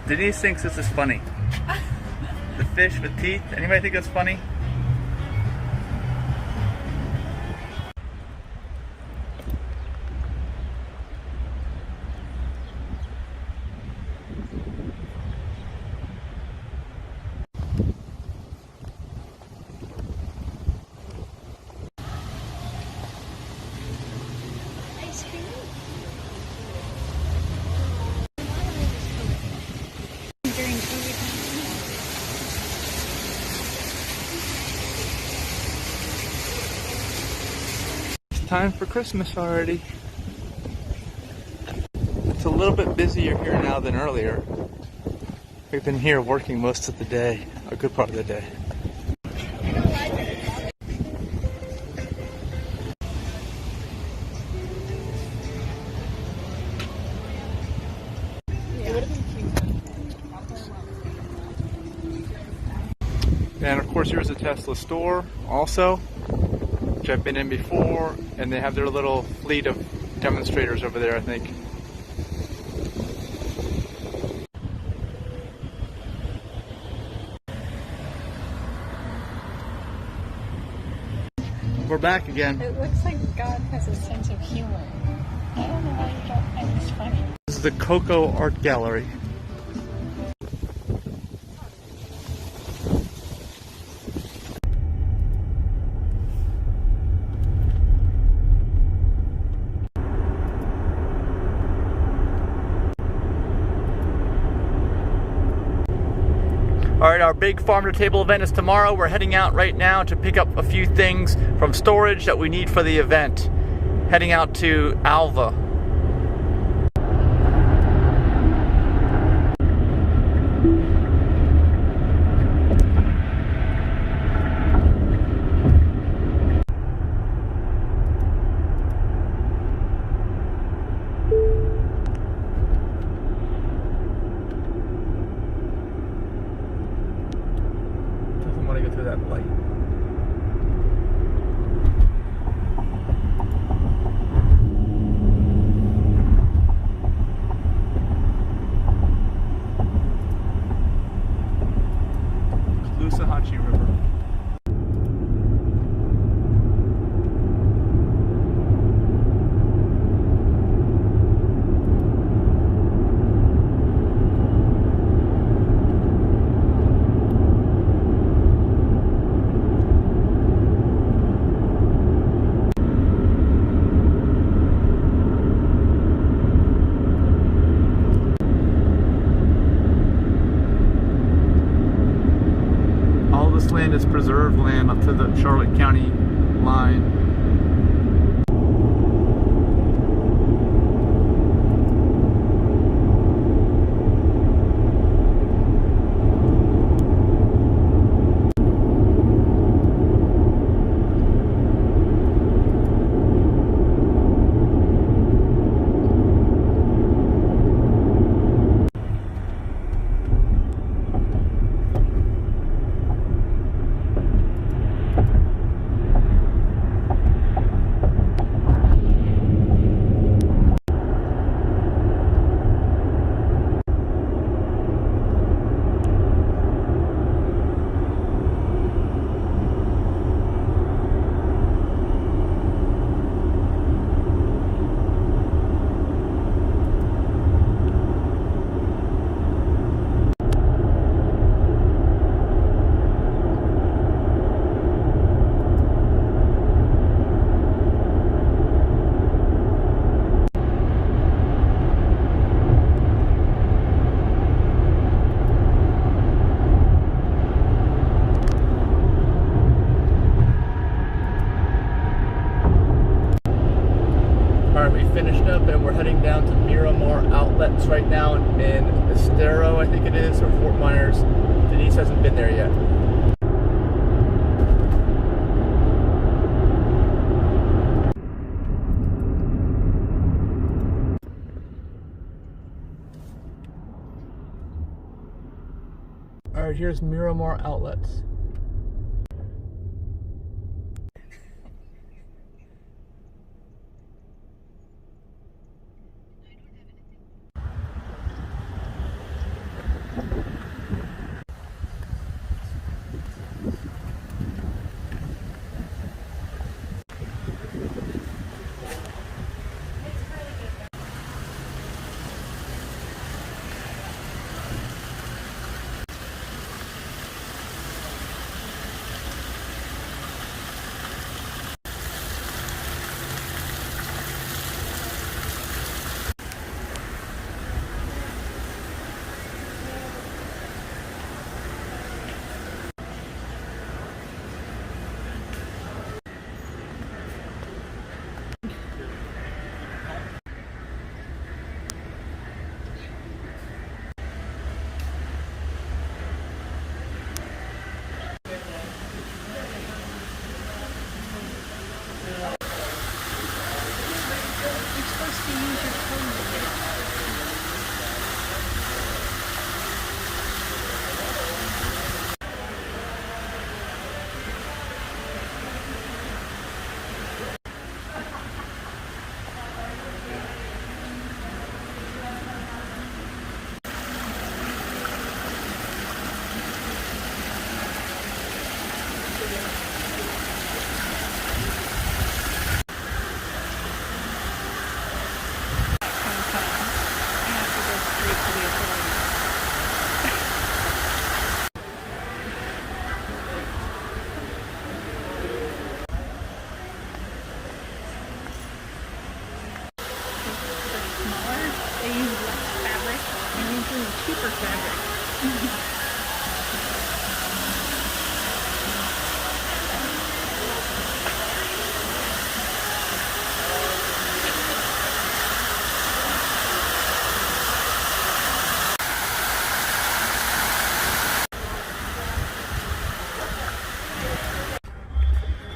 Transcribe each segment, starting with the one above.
Denise thinks this is funny. The fish with teeth. Anybody think that's funny? Time for Christmas already. It's a little bit busier here now than earlier. We've been here working most of the day, a good part of the day. And of course here's a Tesla store also, which I've been in before, and they have their little fleet of demonstrators over there, I think. We're back again. It looks like God has a sense of humor. I don't know why you don't find this funny. This is the Coco Art Gallery. All right, our big farm to table event is tomorrow. We're heading out right now to pick up a few things from storage that we need for the event. Heading out to Alva. Through that light. Caloosahatchee River. This land is preserved land up to the Charlotte County line. Finished up and we're heading down to Miromar outlets right now in Estero, I think it is, or Fort Myers. Denise hasn't been there yet. Alright, here's Miromar outlets.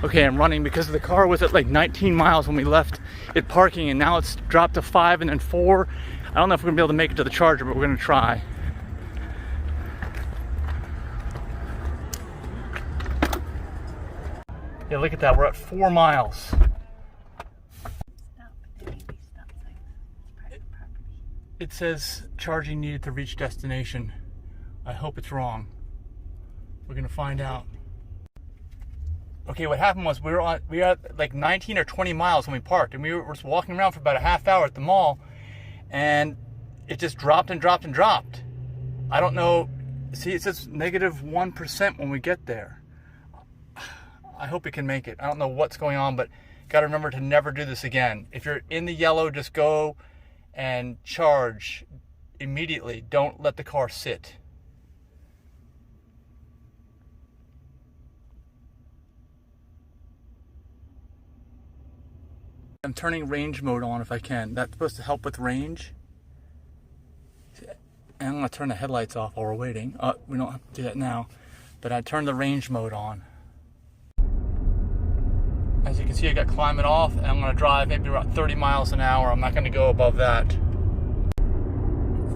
Okay, I'm running because the car was at like 19 miles when we left it parking, and now it's dropped to 5 and then 4. I don't know if we're gonna be able to make it to the charger, but we're gonna try. Yeah, look at that, we're at 4 miles. Stop. There may be stop signs. It's private property. It says charging needed to reach destination. I hope it's wrong. We're gonna find out. Okay, what happened was we were at like 19 or 20 miles when we parked, and we were just walking around for about a half hour at the mall, and it just dropped and dropped and dropped. I don't know. See, it says -1% when we get there. I hope we can make it. I don't know what's going on, but gotta remember to never do this again. If you're in the yellow, just go and charge immediately. Don't let the car sit. I'm turning range mode on if I can. That's supposed to help with range. And I'm going to turn the headlights off while we're waiting. We don't have to do that now. But I turned the range mode on. As you can see, I got climate off, and I'm going to drive maybe about 30 miles an hour. I'm not going to go above that. It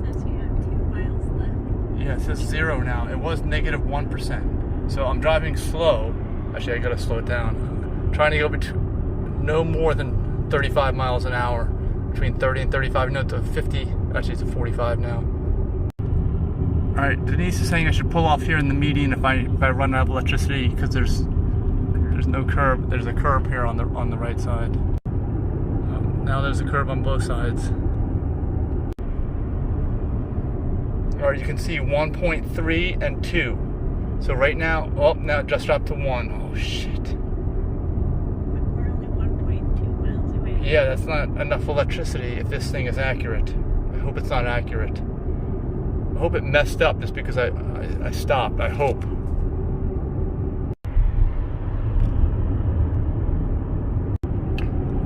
says you have 2 miles left. Yeah, it says 0 now. It was -1%. So I'm driving slow. Actually, I got to slow it down. Trying to go between no more than 35 miles an hour, between 30 and 35. No, to 50. Actually, it's a 45 now. All right, Denise is saying I should pull off here in the median if I run out of electricity, because there's no curb. There's a curb here on the right side. Now there's a curb on both sides. All right, you can see 1.3 and 2. So right now, now it just dropped to 1. Oh shit. Yeah, that's not enough electricity if this thing is accurate. I hope it's not accurate. I hope it messed up just because I stopped. I hope.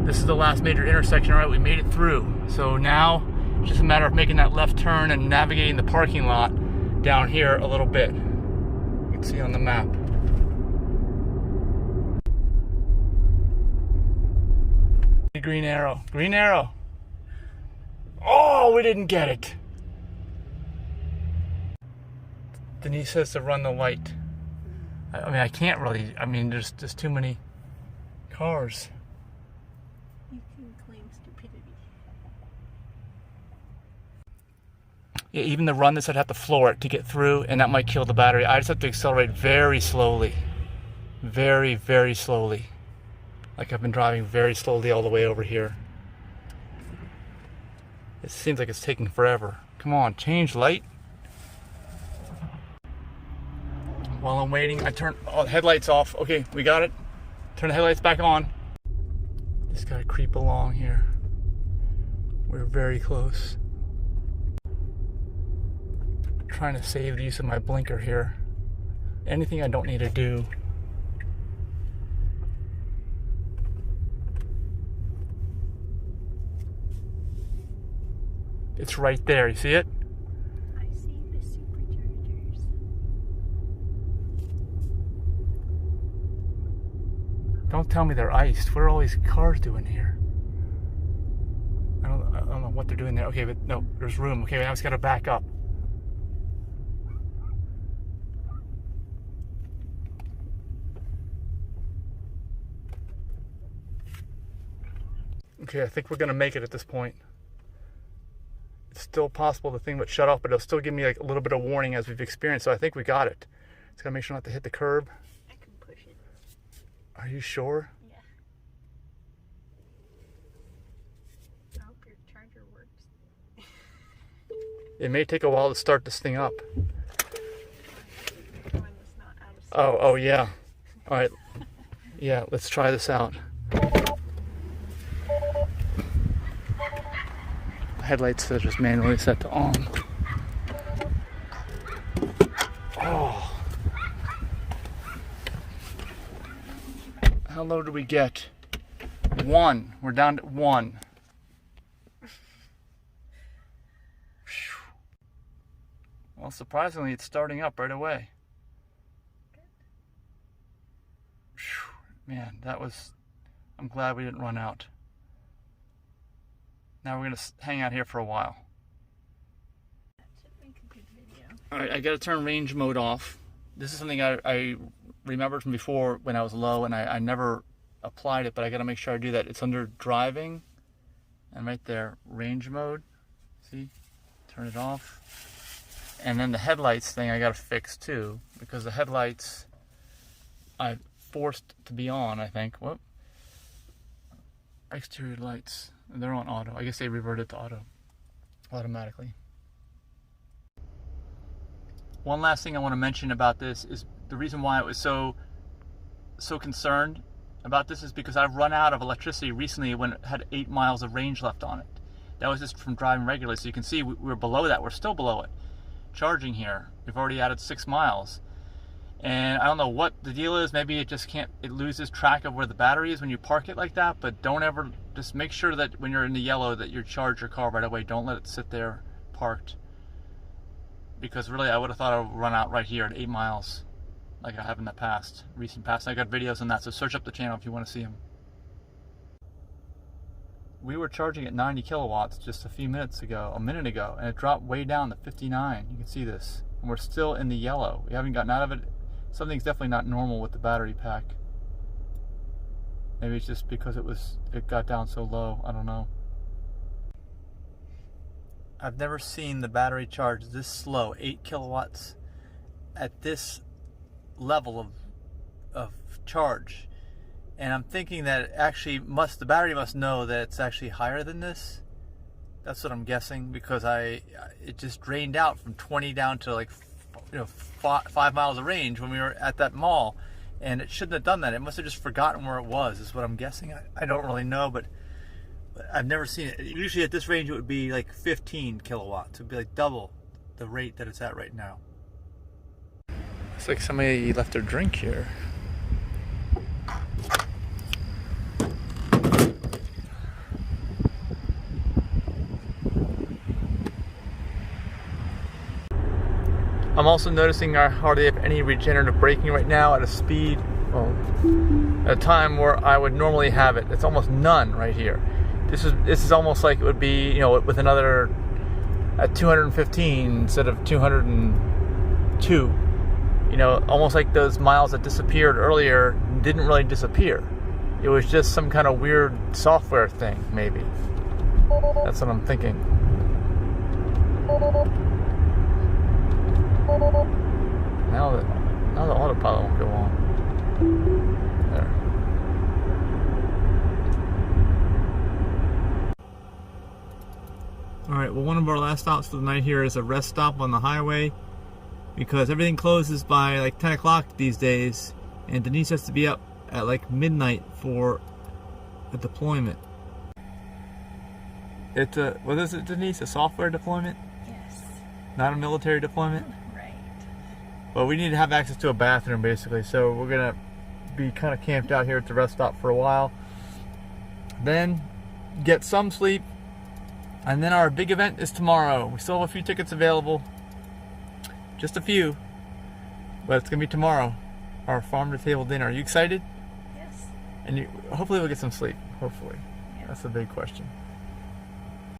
This is the last major intersection. All right, we made it through. So now it's just a matter of making that left turn and navigating the parking lot down here a little bit. You can see on the map. Green arrow. Green arrow. Oh, we didn't get it. Denise says to run the light. I mean, I can't really. I mean, there's just too many cars. You can claim stupidity. Yeah, even the run this, I'd have to floor it to get through, and that might kill the battery. I just have to accelerate very slowly. Very, very slowly. Like I've been driving very slowly all the way over here. It seems like it's taking forever. Come on, change light. While I'm waiting, I turn the headlights off. Okay, we got it. Turn the headlights back on. Just gotta creep along here. We're very close. Trying to save the use of my blinker here. Anything I don't need to do. It's right there, you see it? I see the superchargers. Don't tell me they're iced. What are all these cars doing here? I don't know what they're doing there. Okay, but no, there's room. Okay, now it's got to back up. Okay, I think we're going to make it at this point. It's still possible the thing would shut off, but it'll still give me like a little bit of warning as we've experienced. So I think we got it. Just gotta make sure not to hit the curb. I can push it. Are you sure? Yeah. I hope your charger works. It may take a while to start this thing up. When it's not out of sight. Oh yeah. All right. Yeah, let's try this out. Headlights are just manually set to on. How low did we get? 1. We're down to 1. Well, surprisingly, it's starting up right away. Man, I'm glad we didn't run out. Now we're going to hang out here for a while. That should make a good video. Alright, I got to turn range mode off. This is something I remembered from before when I was low, and I never applied it, but I got to make sure I do that. It's under driving, and right there, range mode. See? Turn it off. And then the headlights thing I got to fix too, because the headlights I forced to be on, I think. Whoop. Exterior lights, they're on auto. I guess they reverted to auto automatically. One last thing I want to mention about this is the reason why I was so concerned about this is because I've run out of electricity recently when it had 8 miles of range left on it. That was just from driving regularly. So you can see we're below that. We're still below it. Charging here, we've already added 6 miles. And I don't know what the deal is. Maybe it loses track of where the battery is when you park it like that. But don't ever, just make sure that when you're in the yellow that you charge your car right away. Don't let it sit there parked. Because really, I would have thought I would run out right here at 8 miles, like I have in the past, recent past. I got videos on that, so search up the channel if you want to see them. We were charging at 90 kilowatts just a minute ago, and it dropped way down to 59. You can see this, and we're still in the yellow. We haven't gotten out of it. Something's definitely not normal with the battery pack. Maybe it's just because it got down so low. I don't know. I've never seen the battery charge this slow, 8 kilowatts at this level of charge. And I'm thinking that it actually the battery must know that it's actually higher than this. That's what I'm guessing, because it just drained out from 20 down to like 5 miles of range when we were at that mall, and it shouldn't have done that. It must have just forgotten where it was, is what I'm guessing. I don't really know, but I've never seen it. Usually at this range it would be like 15 kilowatts. It would be like double the rate that it's at right now. It's like somebody left their drink here. I'm also noticing I hardly have any regenerative braking right now at a speed, at a time where I would normally have it. It's almost none right here. This is almost like it would be, with another at 215 instead of 202. Almost like those miles that disappeared earlier didn't really disappear. It was just some kind of weird software thing, maybe. That's what I'm thinking. Now the autopilot won't go on. There. Alright, well, one of our last stops for the night here is a rest stop on the highway, because everything closes by like 10 o'clock these days, and Denise has to be up at like midnight for a deployment. It's what is it, Denise? A software deployment? Yes. Not a military deployment? Right. Well, we need to have access to a bathroom, basically, so we're gonna be kind of camped out here at the rest stop for a while, then get some sleep, and then our big event is tomorrow. We still have a few tickets available, just a few, but it's gonna be tomorrow, our farm to table dinner. Are you excited? Yes. And hopefully we'll get some sleep. Hopefully. Yeah. That's the big question.